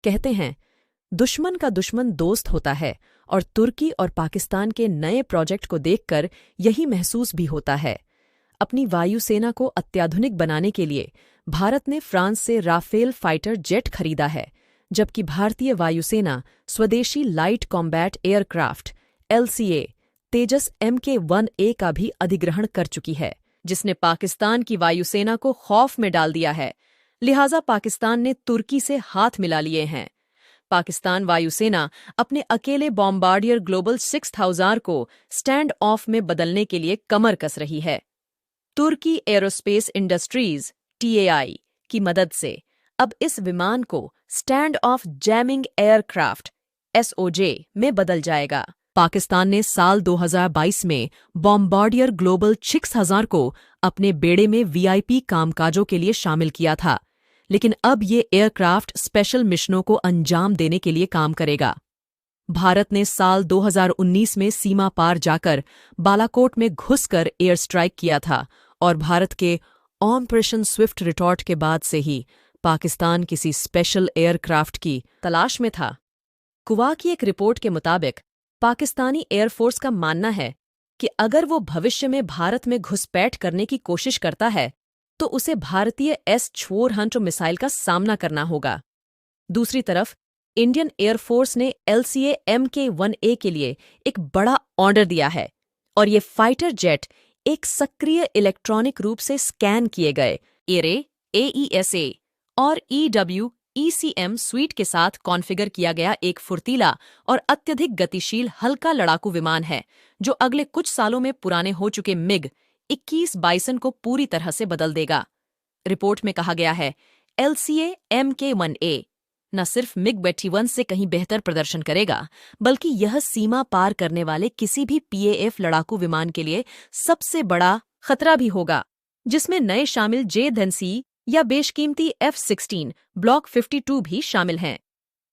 कहते हैं, दुश्मन का दुश्मन दोस्त होता है और तुर्की और पाकिस्तान के नए प्रोजेक्ट को देखकर यही महसूस भी होता है। अपनी वायुसेना को अत्याधुनिक बनाने के लिए भारत ने फ्रांस से राफेल फाइटर जेट खरीदा है, जबकि भारतीय वायुसेना स्वदेशी लाइट कॉम्बैट एयरक्राफ्ट LCA तेजस Mk-1A का भी अधिग्रहण कर चुकी है, जिसने पाकिस्तान की वायुसेना को खौफ में डाल दिया है। लिहाजा पाकिस्तान ने तुर्की से हाथ मिला लिए हैं। पाकिस्तान वायुसेना अपने अकेले बॉम्बार्डियर ग्लोबल 6000 को स्टैंड ऑफ में बदलने के लिए कमर कस रही है। तुर्की एरोस्पेस इंडस्ट्रीज TAI की मदद से अब इस विमान को stand of jamming aircraft SOJ में बदल जाएगा। पाकिस्तान ने साल 2022 में बॉम्बार्डियर ग्लोबल 6000 को अपने बेड़े में VIP कामकाजों के लिए शामिल किया था, लेकिन अब ये एयरक्राफ्ट स्पेशल मिशनों को अंजाम देने के लिए काम करेगा। भारत ने साल 2019 में सीमा पार जाकर बालाकोट में घुसकर एयर स्ट्राइक किया था और भारत के ऑपरेशन स्विफ्ट रिटॉर्ट के बाद से ही पाकिस्तान किसी स्पेशल एयरक्राफ्ट की तलाश में था। कुवा की एक रिपोर्ट के मुताबिक पाकिस्तानी एयरफोर्स का मानना है कि अगर वो भविष्य में भारत में घुसपैठ करने की कोशिश करता है तो उसे भारतीय S-400 मिसाइल का सामना करना होगा। दूसरी तरफ इंडियन एयरफोर्स ने LCA Mk-1A के लिए एक बड़ा ऑर्डर दिया है और ये फाइटर जेट एक सक्रिय इलेक्ट्रॉनिक रूप से स्कैन किए गए एरे AESA और EW/ECM स्वीट के साथ कॉन्फ़िगर किया गया एक फुर्तीला और अत्यधिक गतिशील हल्का लड़ाकू विमान है, जो अगले कुछ सालों में पुराने हो चुके MiG-21 बाइसन को पूरी तरह से बदल देगा। रिपोर्ट में कहा गया है, LCA Mk-1A न सिर्फ MiG-21 से कहीं बेहतर प्रदर्शन करेगा, बल्कि यह सीमा पार करने वाले किसी भी PAF लड़ाकू विमान के लिए सबसे बड़ा खतरा भी होगा, जिसमें नए शामिल J-10C या बेशकीमती F-16 ब्लॉक 52 भी शामिल हैं।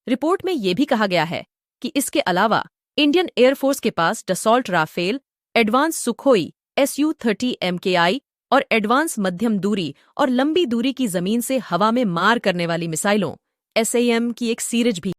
रिपोर्ट में यह भी कहा गया है कि इसके अलावा इंडियन एयरफोर्स के पास Dassault Rafale, advance Sukhoi Su-30 MKI और एडवांस मध्यम दूरी और लंबी दूरी की जमीन से हवा में मार करने वाली मिसाइलों SAM की एक सीरीज भी